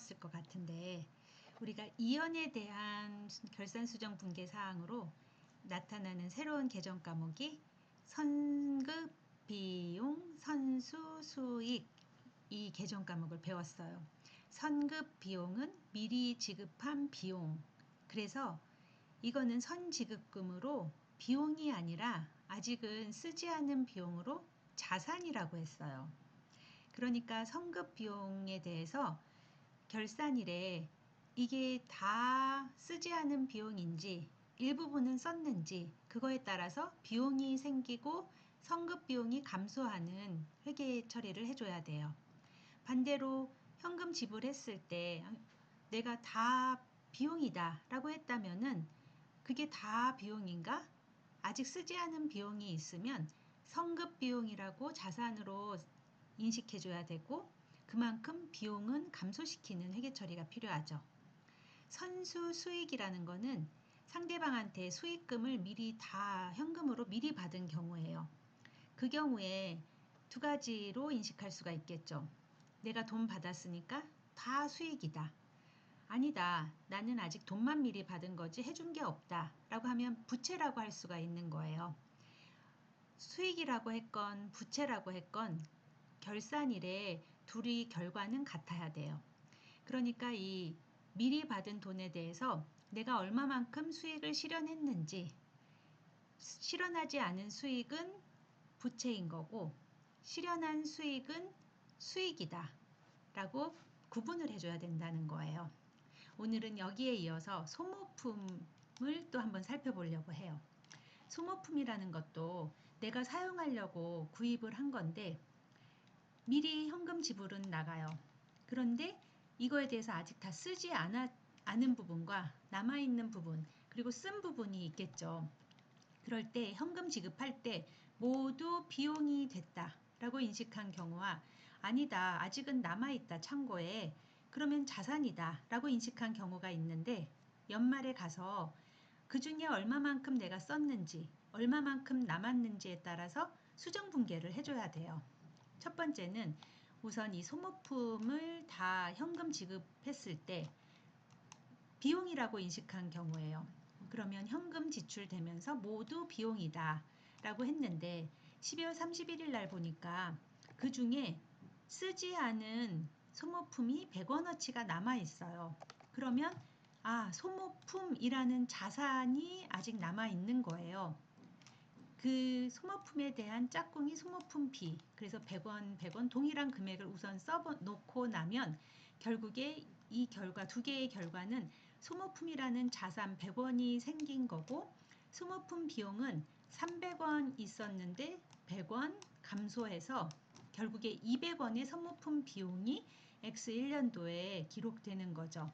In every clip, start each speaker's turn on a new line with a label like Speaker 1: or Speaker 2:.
Speaker 1: 배웠을 것 같은데 우리가 이연에 대한 결산수정 분계 사항으로 나타나는 새로운 개정 과목이 선급, 비용, 선수, 수익 이 개정 과목을 배웠어요. 선급 비용은 미리 지급한 비용. 그래서 이거는 선지급금으로 비용이 아니라 아직은 쓰지 않은 비용으로 자산이라고 했어요. 그러니까 선급 비용에 대해서 결산일에 이게 다 쓰지 않은 비용인지 일부분은 썼는지 그거에 따라서 비용이 생기고 선급 비용이 감소하는 회계 처리를 해줘야 돼요. 반대로 현금 지불했을 때 내가 다 비용이다 라고 했다면은 그게 다 비용인가? 아직 쓰지 않은 비용이 있으면 선급 비용이라고 자산으로 인식해 줘야 되고 그만큼 비용은 감소시키는 회계 처리가 필요하죠. 선수 수익이라는 거는 상대방한테 수익금을 미리 다 현금으로 미리 받은 경우예요. 그 경우에 두 가지로 인식할 수가 있겠죠. 내가 돈 받았으니까 다 수익이다. 아니다. 나는 아직 돈만 미리 받은 거지 해준 게 없다. 라고 하면 부채라고 할 수가 있는 거예요. 수익이라고 했건 부채라고 했건 결산일에 둘이 결과는 같아야 돼요. 그러니까 이 미리 받은 돈에 대해서 내가 얼마만큼 수익을 실현했는지 실현하지 않은 수익은 부채인 거고 실현한 수익은 수익이다 라고 구분을 해줘야 된다는 거예요. 오늘은 여기에 이어서 소모품을 또 한번 살펴보려고 해요. 소모품이라는 것도 내가 사용하려고 구입을 한 건데 미리 현금 지불은 나가요. 그런데 이거에 대해서 아직 다 쓰지 않은 부분과 남아있는 부분 그리고 쓴 부분이 있겠죠. 그럴 때 현금 지급할 때 모두 비용이 됐다 라고 인식한 경우와 아니다 아직은 남아있다 창고에 그러면 자산이다 라고 인식한 경우가 있는데 연말에 가서 그 중에 얼마만큼 내가 썼는지 얼마만큼 남았는지에 따라서 수정 분계를 해줘야 돼요. 첫 번째는 우선 이 소모품을 다 현금 지급했을 때 비용이라고 인식한 경우예요. 그러면 현금 지출되면서 모두 비용이다 라고 했는데 12월 31일 날 보니까 그 중에 쓰지 않은 소모품이 100원어치가 남아 있어요. 그러면 소모품이라는 자산이 아직 남아 있는 거예요. 그 소모품에 대한 짝꿍이 소모품비 그래서 100원 100원 동일한 금액을 우선 써놓고 나면 결국에 이 결과 두 개의 결과는 소모품이라는 자산 100원이 생긴 거고 소모품 비용은 300원 있었는데 100원 감소해서 결국에 200원의 소모품 비용이 X1년도에 기록되는 거죠.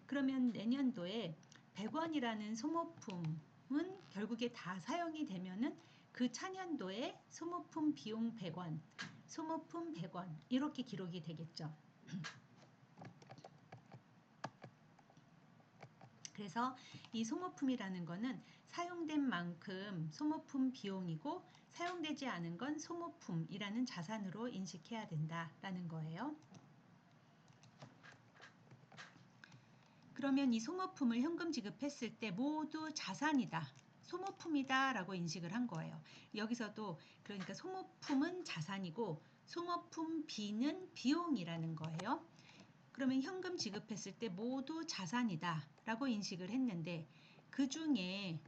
Speaker 1: 그러면 내년도에 100원이라는 소모품은 결국에 다 사용이 되면은 그 차년도에 소모품 비용 100원, 소모품 100원 이렇게 기록이 되겠죠. 그래서 이 소모품이라는 거는 사용된 만큼 소모품 비용이고 사용되지 않은 건 소모품이라는 자산으로 인식해야 된다라는 거예요. 그러면 이 소모품을 현금 지급했을 때 모두 자산이다. 소모품이다 라고 인식을 한 거예요. 여기서도 그러니까 소모품은 자산이고 소모품 B는 비용이라는 거예요. 그러면 현금 지급했을 때 모두 자산이다 라고 인식을 했는데 그 중에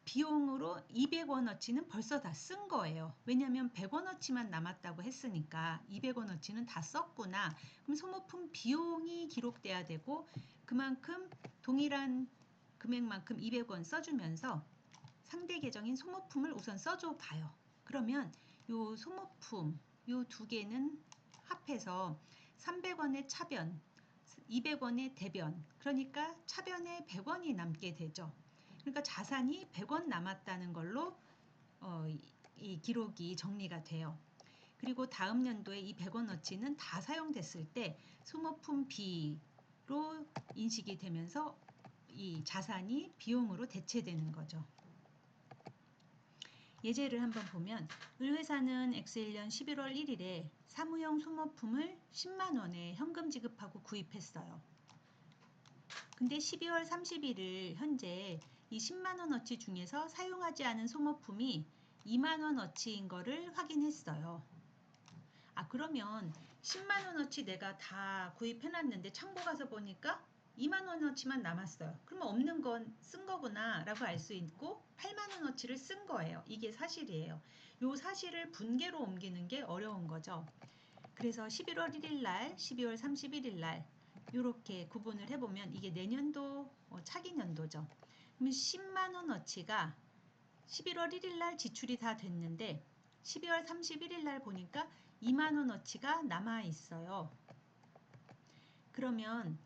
Speaker 1: 비용으로 200원어치는 벌써 다 쓴 거예요. 왜냐하면 100원어치만 남았다고 했으니까 200원어치는 다 썼구나. 그럼 소모품 비용이 기록돼야 되고 그만큼 동일한 금액만큼 200원 써주면서 상대 계정인 소모품을 우선 써줘 봐요. 그러면 요 소모품 요 두 개는 합해서 300원의 차변 200원의 대변 그러니까 차변에 100원이 남게 되죠. 그러니까 자산이 100원 남았다는 걸로 이 기록이 정리가 돼요. 그리고 다음 연도에 이 100원어치는 다 사용됐을 때 소모품 B로 인식이 되면서 이 자산이 비용으로 대체되는 거죠. 예제를 한번 보면 을회사는 X1년 11월 1일에 사무용 소모품을 10만 원에 현금 지급하고 구입했어요. 근데 12월 31일 현재 이 10만 원어치 중에서 사용하지 않은 소모품이 2만 원어치인 거를 확인했어요. 그러면 10만 원어치 내가 다 구입해놨는데 창고 가서 보니까 2만 원어치만 남았어요. 그러면 없는 건 쓴 거구나 라고 알 수 있고 8만 원어치를 쓴 거예요. 이게 사실이에요. 이 사실을 분계로 옮기는 게 어려운 거죠. 그래서 11월 1일 날, 12월 31일 날 이렇게 구분을 해보면 이게 내년도 차기 년도죠. 그러면 10만 원어치가 11월 1일 날 지출이 다 됐는데 12월 31일 날 보니까 2만 원어치가 남아 있어요. 그러면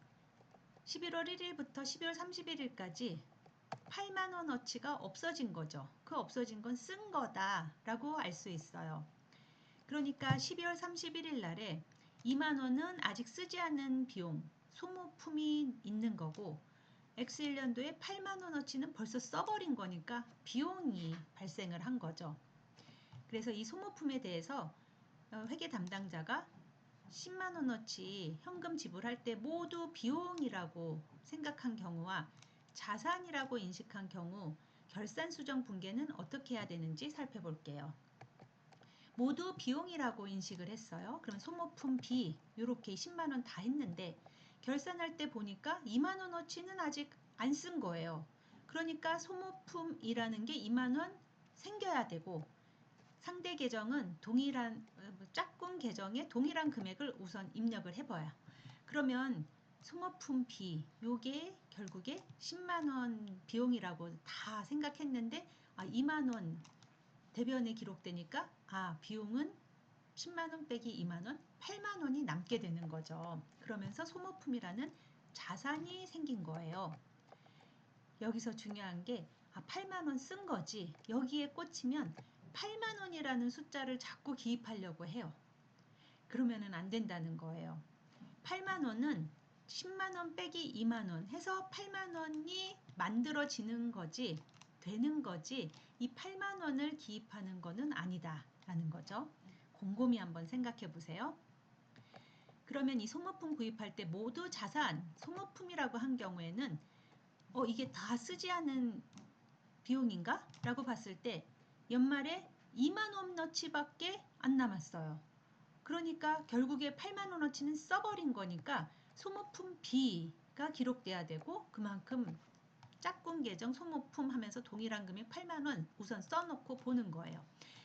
Speaker 1: 11월 1일부터 12월 31일까지 8만 원어치가 없어진 거죠. 그 없어진 건 쓴 거다라고 알 수 있어요. 그러니까 12월 31일 날에 2만 원은 아직 쓰지 않은 비용, 소모품이 있는 거고 X1년도에 8만 원어치는 벌써 써버린 거니까 비용이 발생을 한 거죠. 그래서 이 소모품에 대해서 회계 담당자가 10만 원어치 현금 지불할 때 모두 비용이라고 생각한 경우와 자산이라고 인식한 경우 결산 수정 분계는 어떻게 해야 되는지 살펴볼게요. 모두 비용이라고 인식을 했어요. 그럼 소모품 B 이렇게 10만 원 다 했는데 결산할 때 보니까 2만 원어치는 아직 안 쓴 거예요. 그러니까 소모품이라는 게 2만 원 생겨야 되고 상대 계정은 동일한 짝꿍 계정에 동일한 금액을 우선 입력을 해봐요. 그러면 소모품 B 요게 결국에 10만 원 비용이라고 다 생각했는데 2만 원 대변에 기록되니까 비용은 10만 원 빼기 2만 원, 8만 원이 남게 되는 거죠. 그러면서 소모품이라는 자산이 생긴 거예요. 여기서 중요한 게 8만 원 쓴 거지. 여기에 꽂히면 8만 원이라는 숫자를 자꾸 기입하려고 해요. 그러면은 안 된다는 거예요. 8만 원은 10만 원 빼기 2만 원 해서 8만 원이 만들어지는 거지, 되는 거지, 이 8만 원을 기입하는 거는 아니다라는 거죠. 곰곰이 한번 생각해 보세요. 그러면 이 소모품 구입할 때 모두 자산, 소모품이라고 한 경우에는 이게 다 쓰지 않은 비용인가? 라고 봤을 때 연말에 2만 원어치밖에 안 남았어요. 그러니까 결국에 8만 원어치는 써버린 거니까 소모품 B가 기록돼야 되고 그만큼 짝꿍 계정 소모품 하면서 동일한 금액 8만 원 우선 써놓고 보는 거예요.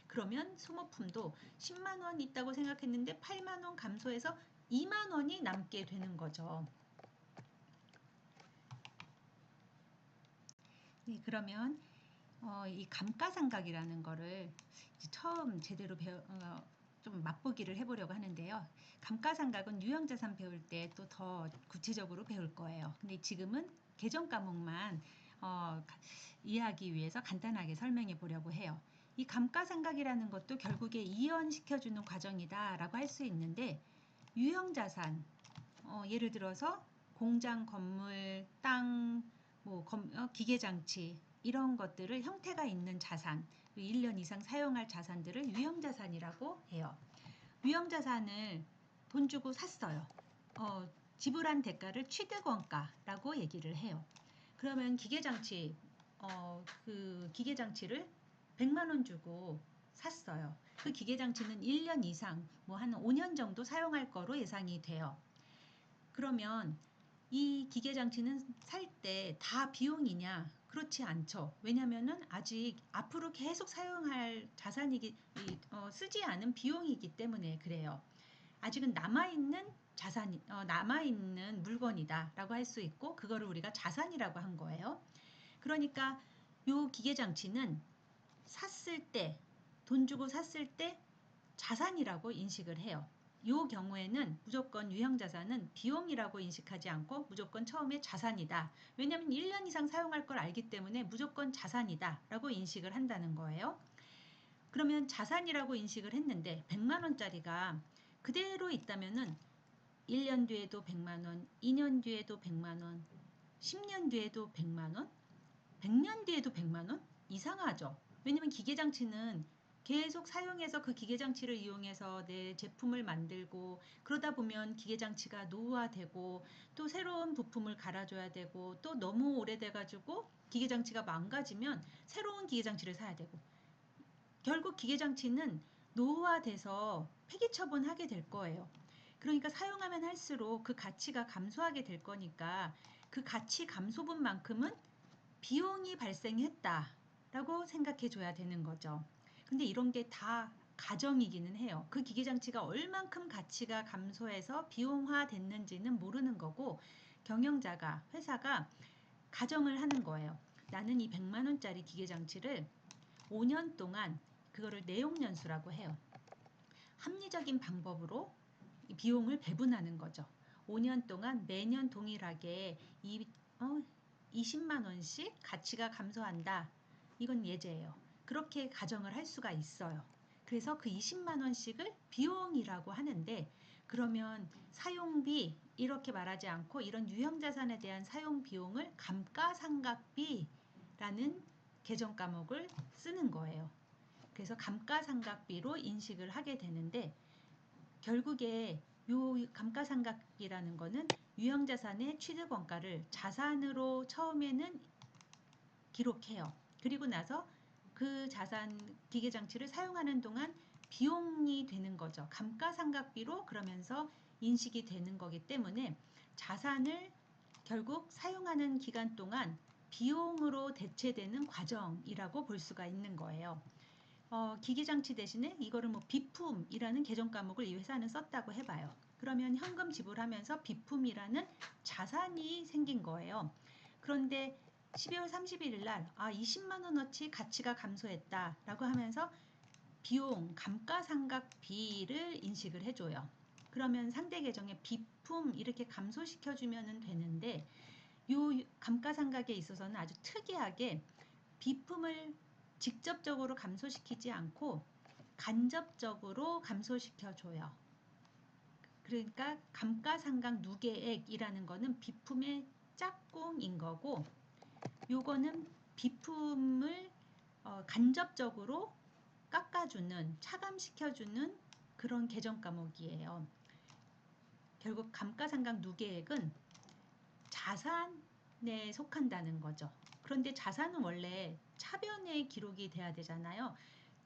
Speaker 1: 그러면 소모품도 10만 원 있다고 생각했는데 8만 원 감소해서 2만 원이 남게 되는 거죠. 네, 그러면 이 감가상각이라는 거를 처음 제대로 좀 맛보기를 해보려고 하는데요. 감가상각은 유형자산 배울 때 또 더 구체적으로 배울 거예요. 근데 지금은 계정 과목만 이해하기 위해서 간단하게 설명해 보려고 해요. 이 감가상각이라는 것도 결국에 이연시켜주는 과정이다라고 할 수 있는데 유형자산, 예를 들어서 공장, 건물, 땅, 기계장치 이런 것들을 형태가 있는 자산, 1년 이상 사용할 자산들을 유형자산이라고 해요. 유형자산을 돈 주고 샀어요. 지불한 대가를 취득원가라고 얘기를 해요. 그러면 기계장치, 그 기계장치를 100만 원 주고 샀어요. 그 기계장치는 1년 이상, 한 5년 정도 사용할 거로 예상이 돼요. 그러면 이 기계장치는 살 때 다 비용이냐? 그렇지 않죠. 왜냐면은 아직 앞으로 계속 사용할 자산이기, 쓰지 않은 비용이기 때문에 그래요. 아직은 남아있는 자산이, 남아있는 물건이다라고 할 수 있고, 그거를 우리가 자산이라고 한 거예요. 그러니까 요 기계장치는 샀을 때, 돈 주고 샀을 때 자산이라고 인식을 해요. 이 경우에는 무조건 유형자산은 비용이라고 인식하지 않고 무조건 처음에 자산이다. 왜냐하면 1년 이상 사용할 걸 알기 때문에 무조건 자산이다 라고 인식을 한다는 거예요. 그러면 자산이라고 인식을 했는데 100만 원짜리가 그대로 있다면은 1년 뒤에도 100만 원, 2년 뒤에도 100만 원, 10년 뒤에도 100만 원, 100년 뒤에도 100만 원? 이상하죠? 왜냐면 기계장치는 계속 사용해서 그 기계장치를 이용해서 내 제품을 만들고 그러다 보면 기계장치가 노후화되고 또 새로운 부품을 갈아줘야 되고 또 너무 오래돼가지고 기계장치가 망가지면 새로운 기계장치를 사야 되고 결국 기계장치는 노후화돼서 폐기 처분하게 될 거예요. 그러니까 사용하면 할수록 그 가치가 감소하게 될 거니까 그 가치 감소분만큼은 비용이 발생했다라고 생각해 줘야 되는 거죠. 근데 이런 게 다 가정이기는 해요. 그 기계장치가 얼만큼 가치가 감소해서 비용화 됐는지는 모르는 거고 경영자가 회사가 가정을 하는 거예요. 나는 이 100만 원짜리 기계장치를 5년 동안 그거를 내용연수라고 해요. 합리적인 방법으로 이 비용을 배분하는 거죠. 5년 동안 매년 동일하게 20만 원씩 가치가 감소한다. 이건 예제예요. 그렇게 가정을 할 수가 있어요. 그래서 그 20만 원씩을 비용이라고 하는데 그러면 사용비 이렇게 말하지 않고 이런 유형자산에 대한 사용 비용을 감가상각비라는 계정 과목을 쓰는 거예요. 그래서 감가상각비로 인식을 하게 되는데 결국에 요 감가상각비라는 거는 유형자산의 취득원가를 자산으로 처음에는 기록해요. 그리고 나서 그 자산 기계장치를 사용하는 동안 비용이 되는 거죠. 감가상각비로 그러면서 인식이 되는 거기 때문에 자산을 결국 사용하는 기간 동안 비용으로 대체되는 과정이라고 볼 수가 있는 거예요. 기계장치 대신에 이거를 뭐 비품이라는 계정 과목을 이 회사는 썼다고 해봐요. 그러면 현금 지불하면서 비품이라는 자산이 생긴 거예요. 그런데 12월 31일 날 20만 원어치 가치가 감소했다라고 하면서 비용, 감가상각비를 인식을 해줘요. 그러면 상대 계정에 비품 이렇게 감소시켜주면 되는데 요 감가상각에 있어서는 아주 특이하게 비품을 직접적으로 감소시키지 않고 간접적으로 감소시켜줘요. 그러니까 감가상각 누계액이라는 거는 비품의 짝꿍인 거고 요거는 비품을 간접적으로 깎아주는, 차감시켜주는 그런 계정 과목이에요. 결국 감가상각 누계액은 자산에 속한다는 거죠. 그런데 자산은 원래 차변에 기록이 돼야 되잖아요.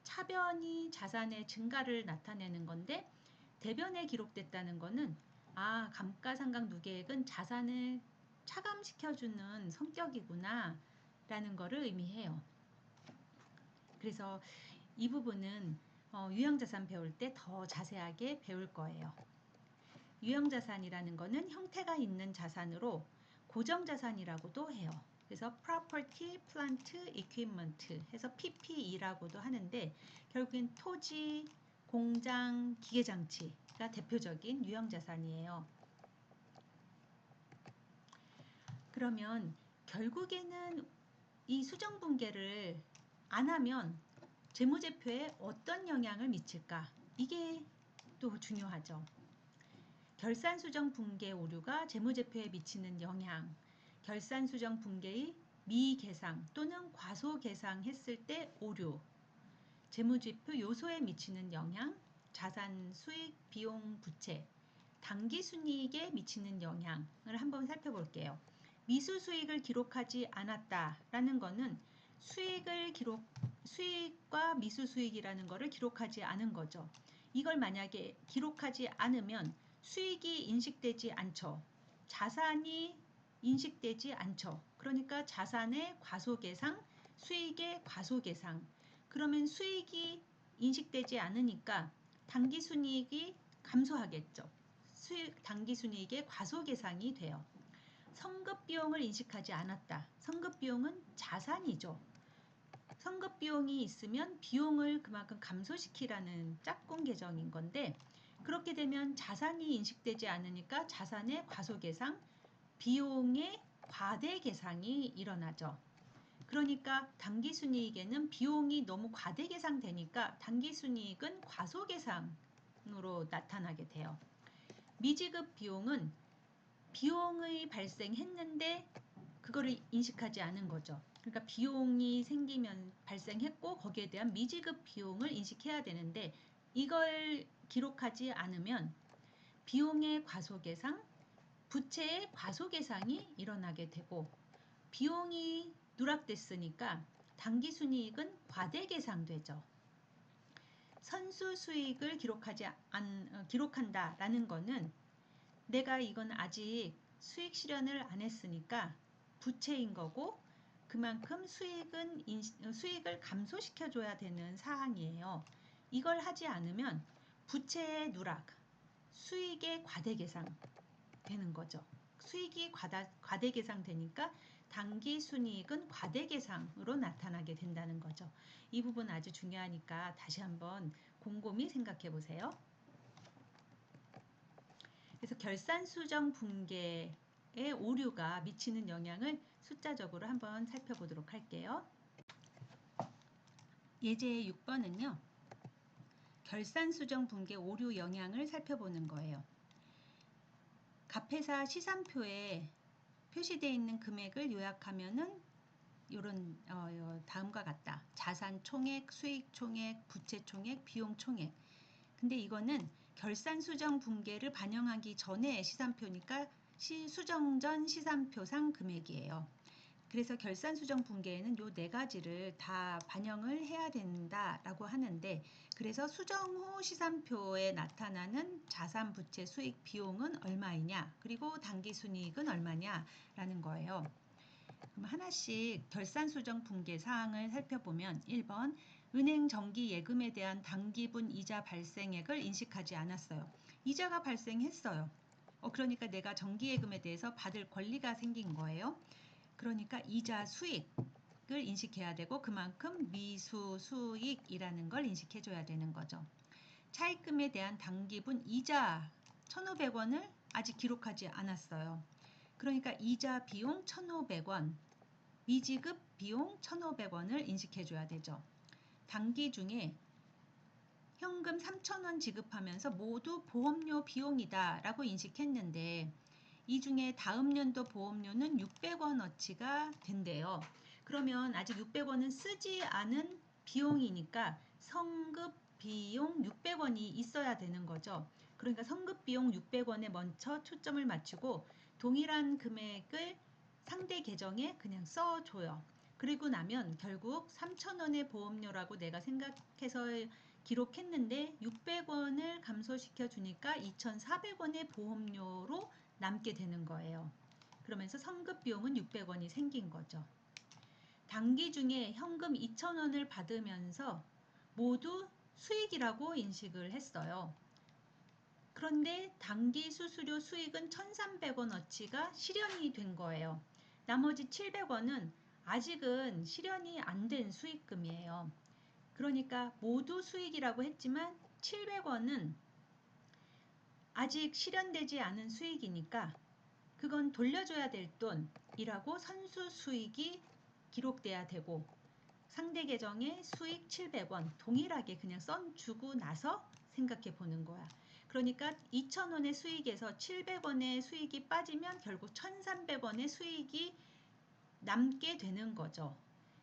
Speaker 1: 차변이 자산의 증가를 나타내는 건데 대변에 기록됐다는 거는 감가상각 누계액은 자산을 차감시켜주는 성격이구나 라는 거를 의미해요. 그래서 이 부분은 유형자산 배울 때 더 자세하게 배울 거예요. 유형자산이라는 거는 형태가 있는 자산으로 고정자산이라고도 해요. 그래서 property, plant, equipment 해서 PPE라고도 하는데 결국엔 토지, 공장, 기계장치가 대표적인 유형자산이에요. 그러면 결국에는 이 수정분계를 안 하면 재무제표에 어떤 영향을 미칠까? 이게 또 중요하죠. 결산수정 붕괴 오류가 재무제표에 미치는 영향, 결산수정 붕괴의 미계상 또는 과소계상 했을 때 오류, 재무제표 요소에 미치는 영향, 자산, 수익, 비용, 부채, 당기순이익에 미치는 영향을 한번 살펴볼게요. 미수수익을 기록하지 않았다라는 거는 수익과 미수수익이라는 거를 기록하지 않은 거죠. 이걸 만약에 기록하지 않으면 수익이 인식되지 않죠. 자산이 인식되지 않죠. 그러니까 자산의 과소계상, 수익의 과소계상. 그러면 수익이 인식되지 않으니까 당기순이익이 감소하겠죠. 당기순이익의 과소계상이 돼요. 성급비용을 인식하지 않았다. 성급비용은 자산이죠. 성급비용이 있으면 비용을 그만큼 감소시키라는 짝꿍 계정인 건데 그렇게 되면 자산이 인식되지 않으니까 자산의 과소계상, 비용의 과대계상이 일어나죠. 그러니까 당기순이익에는 비용이 너무 과대계상되니까 당기순이익은 과소계상으로 나타나게 돼요. 미지급 비용은 비용이 발생했는데 그거를 인식하지 않은 거죠. 그러니까 비용이 발생했고 거기에 대한 미지급 비용을 인식해야 되는데 이걸 기록하지 않으면 비용의 과소계상, 부채의 과소계상이 일어나게 되고 비용이 누락됐으니까 당기순이익은 과대계상되죠. 선수수익을 기록한다라는 거는 내가 이건 아직 수익 실현을 안 했으니까 부채인 거고 그만큼 수익을 감소시켜줘야 되는 사항이에요. 이걸 하지 않으면 부채의 누락, 수익의 과대계상 되는 거죠. 수익이 과대계상 되니까 당기순이익은 과대계상으로 나타나게 된다는 거죠. 이 부분 아주 중요하니까 다시 한번 곰곰이 생각해 보세요. 그래서 결산수정 붕괴의 오류가 미치는 영향을 숫자적으로 한번 살펴보도록 할게요. 예제 6번은요. 결산수정 붕괴 오류 영향을 살펴보는 거예요. 갑회사 시산표에 표시되어 있는 금액을 요약하면은 이런 다음과 같다. 자산 총액, 수익 총액, 부채 총액, 비용 총액. 근데 이거는 결산 수정 붕괴를 반영하기 전에 시산표니까 수정 전 시산표상 금액이에요. 그래서 결산 수정 붕괴에는 요 네 가지를 다 반영을 해야 된다라고 하는데 그래서 수정 후 시산표에 나타나는 자산, 부채, 수익, 비용은 얼마이냐 그리고 당기순이익은 얼마냐라는 거예요. 그럼 하나씩 결산 수정 붕괴 사항을 살펴보면 1번 은행 정기 예금에 대한 당기분 이자 발생액을 인식하지 않았어요. 이자가 발생했어요. 그러니까 내가 정기 예금에 대해서 받을 권리가 생긴 거예요. 그러니까 이자 수익을 인식해야 되고 그만큼 미수 수익이라는 걸 인식해 줘야 되는 거죠. 차입금에 대한 당기분 이자 1,500원을 아직 기록하지 않았어요. 그러니까 이자 비용 1,500원, 미지급 비용 1,500원을 인식해 줘야 되죠. 당기 중에 현금 3,000원 지급하면서 모두 보험료 비용이다 라고 인식했는데 이 중에 다음 연도 보험료는 600원어치가 된대요. 그러면 아직 600원은 쓰지 않은 비용이니까 성급 비용 600원이 있어야 되는 거죠. 그러니까 성급 비용 600원에 먼저 초점을 맞추고 동일한 금액을 상대 계정에 그냥 써줘요. 그리고 나면 결국 3,000원의 보험료라고 내가 생각해서 기록했는데 600원을 감소시켜 주니까 2,400원의 보험료로 남게 되는 거예요. 그러면서 성급 비용은 600원이 생긴 거죠. 당기 중에 현금 2,000원을 받으면서 모두 수익이라고 인식을 했어요. 그런데 당기 수수료 수익은 1,300원어치가 실현이 된 거예요. 나머지 700원은 아직은 실현이 안 된 수익금이에요. 그러니까 모두 수익이라고 했지만 700원은 아직 실현되지 않은 수익이니까 그건 돌려줘야 될 돈이라고 선수 수익이 기록돼야 되고 상대 계정에 수익 700원 동일하게 그냥 써주고 나서 생각해 보는 거야. 그러니까 2,000원의 수익에서 700원의 수익이 빠지면 결국 1,300원의 수익이 남게 되는 거죠.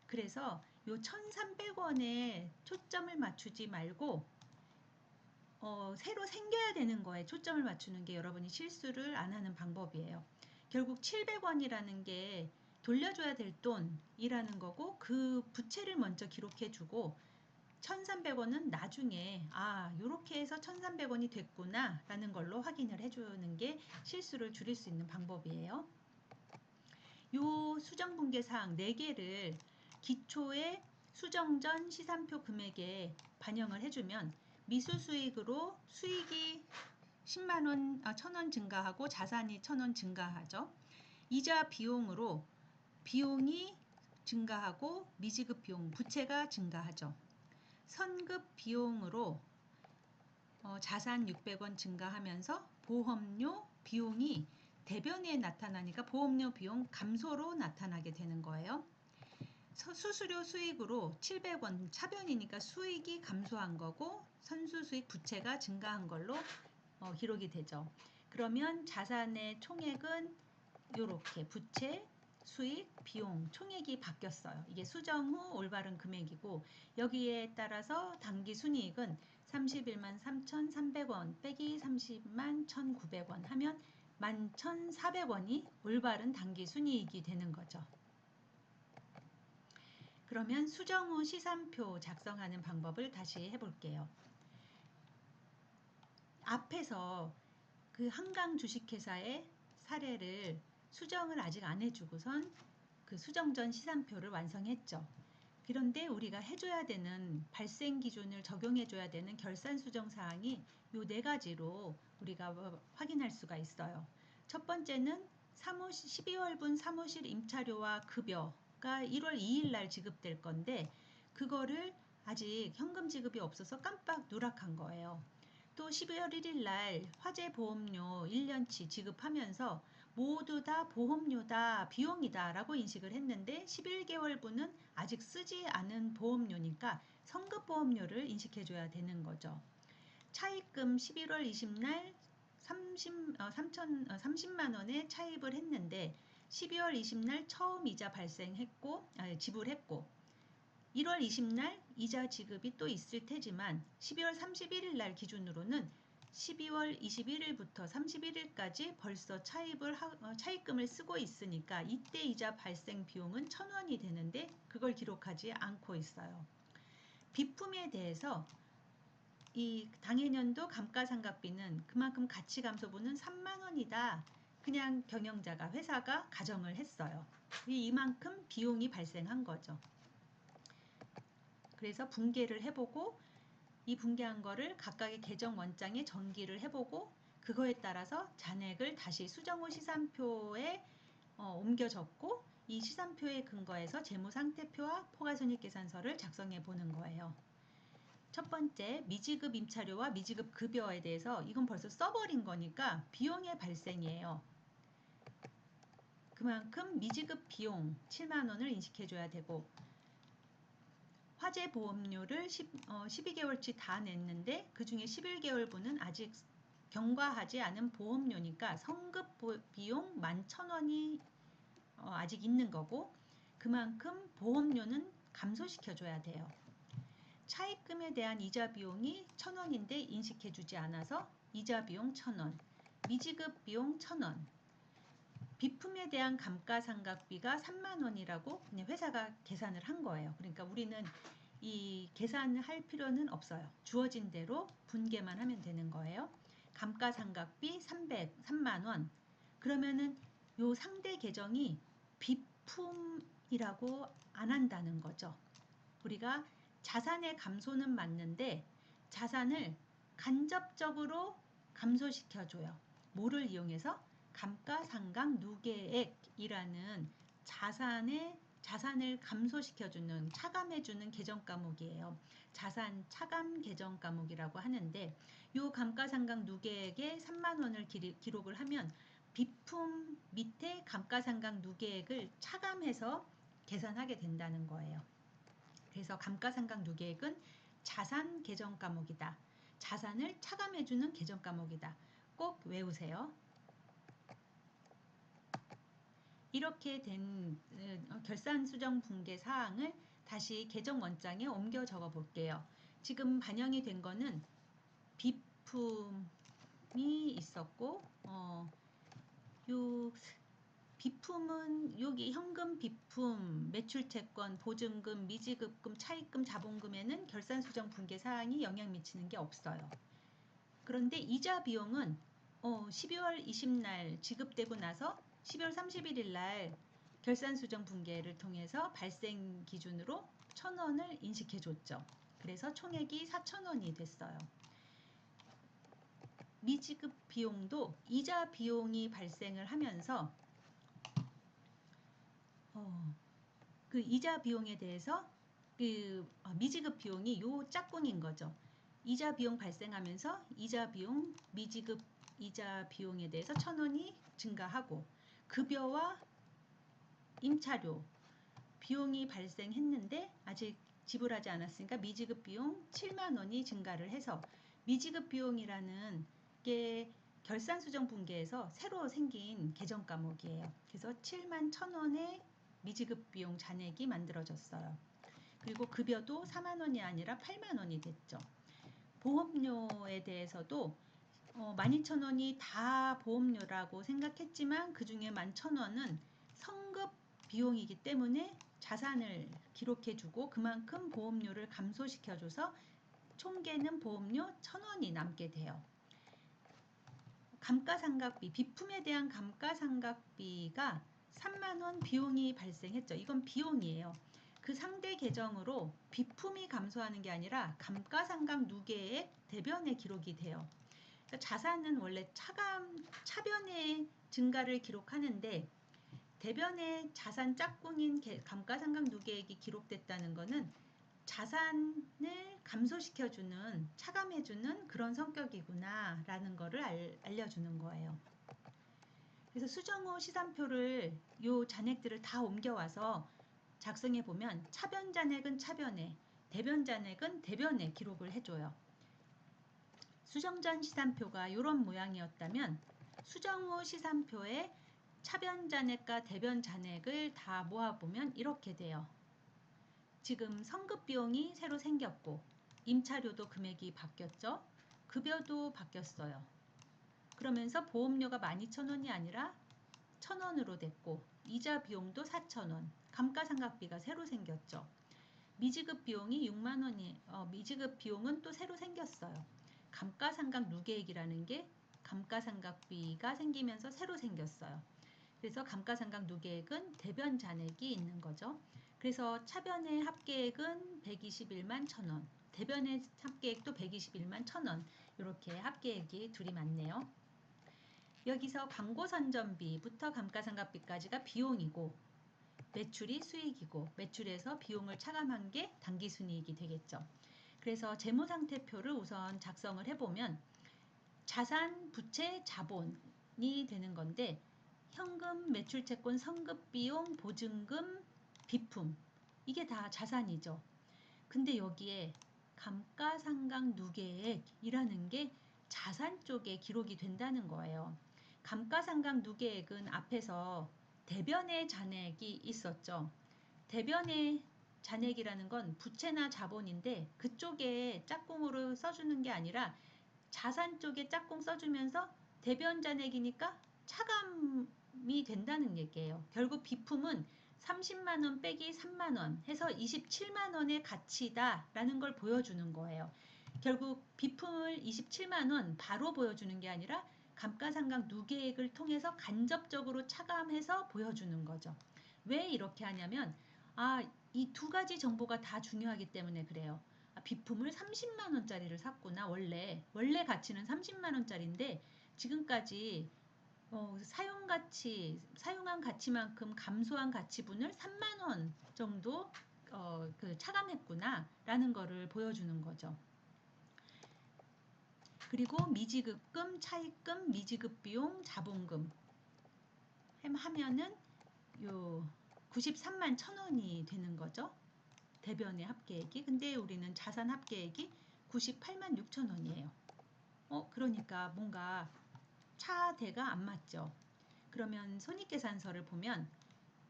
Speaker 1: 그래서 요 1,300원에 초점을 맞추지 말고 새로 생겨야 되는 거에 초점을 맞추는 게 여러분이 실수를 안 하는 방법이에요. 결국 700원이라는 게 돌려줘야 될 돈이라는 거고 그 부채를 먼저 기록해 주고 1,300원은 나중에 요렇게 해서 1,300원이 됐구나 라는 걸로 확인을 해주는 게 실수를 줄일 수 있는 방법이에요. 요 수정분계사항 4개를 기초의 수정 전 시산표 금액에 반영을 해주면 미수수익으로 수익이 10만원, 1,000원 증가하고 자산이 1,000원 증가하죠. 이자 비용으로 비용이 증가하고 미지급 비용, 부채가 증가하죠. 선급 비용으로 자산 600원 증가하면서 보험료 비용이 대변에 나타나니까 보험료 비용 감소로 나타나게 되는 거예요. 수수료 수익으로 700원 차변이니까 수익이 감소한 거고 선수 수익 부채가 증가한 걸로 기록이 되죠. 그러면 자산의 총액은 이렇게 부채 수익, 비용, 총액이 바뀌었어요. 이게 수정 후 올바른 금액이고 여기에 따라서 당기 순이익은 31만 3,300원 빼기 30만 1,900원 하면 11,400원이 올바른 당기 순이익이 되는 거죠. 그러면 수정 후 시산표 작성하는 방법을 다시 해볼게요. 앞에서 그 한강 주식회사의 사례를 수정을 아직 안 해주고선 그 수정 전 시산표를 완성했죠. 그런데 우리가 해줘야 되는 발생 기준을 적용해줘야 되는 결산 수정 사항이 요 네 가지로 우리가 확인할 수가 있어요. 첫 번째는 12월분 사무실 임차료와 급여가 1월 2일 날 지급될 건데 그거를 아직 현금 지급이 없어서 깜빡 누락한 거예요. 또 12월 1일 날 화재보험료 1년치 지급하면서 모두 다 보험료다, 비용이다 라고 인식을 했는데 11개월분은 아직 쓰지 않은 보험료니까 성급보험료를 인식해줘야 되는 거죠. 차입금 11월 20날 30만 원에 차입을 했는데 12월 20날 처음 이자 발생했고 지불했고 1월 20날 이자 지급이 또 있을 테지만 12월 31일 날 기준으로는 12월 21일부터 31일까지 벌써 차입금을 쓰고 있으니까 이때 이자 발생 비용은 1,000원이 되는데 그걸 기록하지 않고 있어요. 비품에 대해서 이 당해년도 감가상각비는 그만큼 가치감소분은 3만 원이다. 그냥 경영자가 회사가 가정을 했어요. 이만큼 비용이 발생한 거죠. 그래서 분계를 해보고 이 분계한 거를 각각의 계정 원장에 전기를 해보고 그거에 따라서 잔액을 다시 수정 후 시산표에 옮겨 적고 이 시산표에 근거해서 재무상태표와 포괄손익계산서를 작성해 보는 거예요. 첫 번째 미지급 임차료와 미지급 급여에 대해서 이건 벌써 써버린 거니까 비용의 발생이에요. 그만큼 미지급 비용 7만 원을 인식해 줘야 되고 화재 보험료를 12개월치 다 냈는데 그 중에 11개월분은 아직 경과하지 않은 보험료니까 성급 비용 11,000원이 아직 있는 거고 그만큼 보험료는 감소시켜 줘야 돼요. 차입금에 대한 이자 비용이 1,000원인데 인식해 주지 않아서 이자 비용 1,000원, 미지급 비용 1,000원, 비품에 대한 감가상각비가 3만 원이라고 그냥 회사가 계산을 한 거예요. 그러니까 우리는 이 계산을 할 필요는 없어요. 주어진 대로 분계만 하면 되는 거예요. 감가상각비 3만 원. 그러면은 요 상대 계정이 비품이라고 안 한다는 거죠. 우리가 자산의 감소는 맞는데 자산을 간접적으로 감소시켜줘요. 뭐를 이용해서? 감가상각 누계액이라는 자산을 감소시켜주는 차감해주는 계정 과목이에요. 자산 차감 계정 과목이라고 하는데 이 감가상각 누계액에 3만 원을 기록을 하면 비품 밑에 감가상각 누계액을 차감해서 계산하게 된다는 거예요. 그래서 감가상각 누계액은 자산 계정 과목이다. 자산을 차감해주는 계정 과목이다. 꼭 외우세요. 이렇게 된 결산 수정 분계 사항을 다시 계정 원장에 옮겨 적어 볼게요. 지금 반영이 된 거는 비품이 있었고 요 비품은 여기 현금 비품, 매출채권, 보증금, 미지급금, 차입금, 자본금에는 결산 수정 분계 사항이 영향 미치는 게 없어요. 그런데 이자 비용은 12월 20날 지급되고 나서 12월 31일 날 결산 수정 분계를 통해서 발생 기준으로 1,000원을 인식해 줬죠. 그래서 총액이 4,000원이 됐어요. 미지급 비용도 이자 비용이 발생을 하면서 그 이자 비용에 대해서 미지급 비용이 요 짝꿍인 거죠. 이자 비용 발생하면서 이자 비용, 미지급 이자 비용에 대해서 1,000원이 증가하고 급여와 임차료 비용이 발생했는데 아직 지불하지 않았으니까 미지급 비용 7만 원이 증가를 해서 미지급 비용이라는 게 결산수정분계에서 새로 생긴 계정 과목이에요. 그래서 71,000원의 미지급 비용 잔액이 만들어졌어요. 그리고 급여도 4만 원이 아니라 8만 원이 됐죠. 보험료에 대해서도 12,000원이 다 보험료라고 생각했지만 그 중에 11,000원은 성급 비용이기 때문에 자산을 기록해주고 그만큼 보험료를 감소시켜줘서 총계는 보험료 1,000원이 남게 돼요. 감가상각비, 비품에 대한 감가상각비가 3만원 비용이 발생했죠. 이건 비용이에요. 그 상대 계정으로 비품이 감소하는 게 아니라 감가상각 누계액 대변에 기록이 돼요. 그러니까 자산은 원래 차변의 증가를 기록하는데 대변의 자산 짝꿍인 감가상각 누계액이 기록됐다는 것은 자산을 감소시켜주는, 차감해주는 그런 성격이구나 라는 거를 알려주는 거예요. 그래서 수정 후 시산표를 요 잔액들을 다 옮겨와서 작성해 보면 차변 잔액은 차변에, 대변 잔액은 대변에 기록을 해줘요. 수정 전 시산표가 이런 모양이었다면 수정 후 시산표에 차변 잔액과 대변 잔액을 다 모아보면 이렇게 돼요. 지금 성급 비용이 새로 생겼고 임차료도 금액이 바뀌었죠. 급여도 바뀌었어요. 그러면서 보험료가 12,000원이 아니라 1,000원으로 됐고 이자 비용도 4,000원, 감가상각비가 새로 생겼죠. 미지급 비용이 6만 원이 미지급 비용은 또 새로 생겼어요. 감가상각 누계액이라는 게 감가상각비가 생기면서 새로 생겼어요. 그래서 감가상각 누계액은 대변 잔액이 있는 거죠. 그래서 차변의 합계액은 121만 1,000원, 대변의 합계액도 121만 1,000원 이렇게 합계액이 둘이 맞네요. 여기서 광고 선전비부터 감가상각비까지가 비용이고 매출이 수익이고 매출에서 비용을 차감한 게 당기순이익이 되겠죠. 그래서 재무상태표를 우선 작성을 해보면 자산, 부채, 자본이 되는 건데 현금, 매출채권, 성급비용, 보증금, 비품 이게 다 자산이죠. 근데 여기에 감가상각 누계액이라는 게 자산 쪽에 기록이 된다는 거예요. 감가상각 누계액은 앞에서 대변의 잔액이 있었죠. 대변의 잔액이라는 건 부채나 자본인데 그쪽에 짝꿍으로 써주는 게 아니라 자산 쪽에 짝꿍 써주면서 대변 잔액이니까 차감이 된다는 얘기예요. 결국 비품은 30만원 빼기 3만원 해서 27만원의 가치다 라는 걸 보여주는 거예요. 결국 비품을 27만원 바로 보여주는 게 아니라 감가상각 누계액을 통해서 간접적으로 차감해서 보여주는 거죠. 왜 이렇게 하냐면 이 두 가지 정보가 다 중요하기 때문에 그래요. 비품을 30만원짜리를 샀구나. 원래 가치는 30만원짜리인데 지금까지 사용한 가치만큼 감소한 가치분을 3만원 정도 차감했구나 라는 거를 보여주는 거죠. 그리고 미지급금, 차입금, 미지급비용, 자본금 하면은 요 93만 1,000원이 되는 거죠. 대변의 합계액이. 근데 우리는 자산 합계액이 98만 6천원이에요. 그러니까 뭔가 차대가 안 맞죠. 그러면 손익계산서를 보면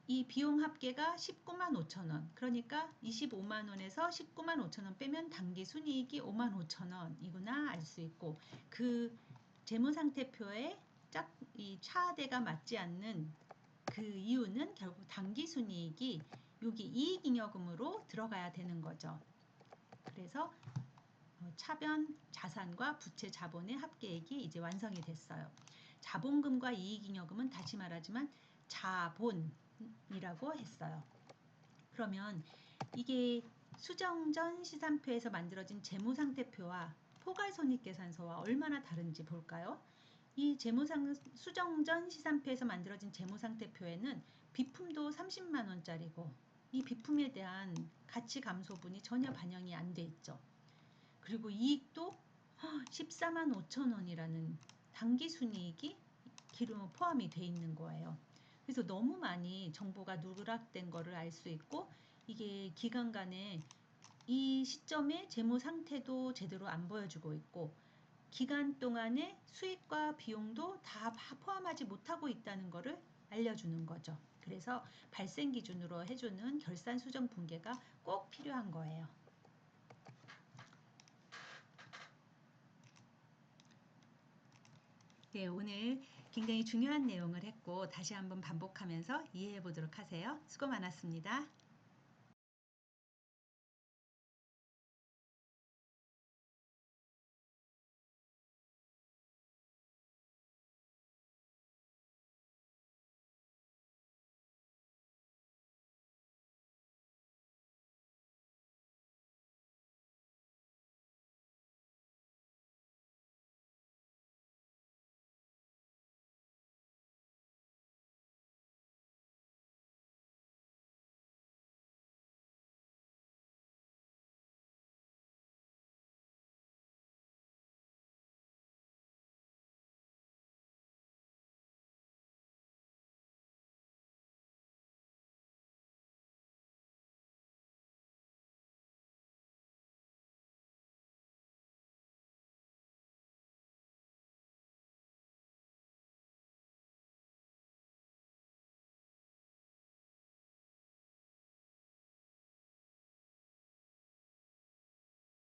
Speaker 1: 이 비용 합계가 19만 5천원. 그러니까 25만 원에서 19만 5천원 빼면 당기순이익이 5만 5천원이구나 알 수 있고 그 재무상태표에 이 차대가 맞지 않는 그 이유는 결국 당기순이익이 여기 이익잉여금으로 들어가야 되는 거죠. 그래서 차변 자산과 부채 자본의 합계액이 이제 완성이 됐어요. 자본금과 이익잉여금은 다시 말하지만 자본이라고 했어요. 그러면 이게 수정 전 시산표에서 만들어진 재무상태표와 포괄손익계산서와 얼마나 다른지 볼까요? 이 수정 전 시산표에서 만들어진 재무상태표에는 비품도 30만 원짜리고 이 비품에 대한 가치 감소분이 전혀 반영이 안 돼 있죠. 그리고 이익도 14만 5천 원이라는 당기순이익이 포함이 돼 있는 거예요. 그래서 너무 많이 정보가 누락된 거를 알 수 있고 이게 기간 간에 이 시점에 재무 상태도 제대로 안 보여주고 있고 기간 동안의 수익과 비용도 다 포함하지 못하고 있다는 것을 알려주는 거죠. 그래서 발생 기준으로 해주는 결산 수정 분계가 꼭 필요한 거예요. 네, 오늘 굉장히 중요한 내용을 했고 다시 한번 반복하면서 이해해 보도록 하세요. 수고 많았습니다.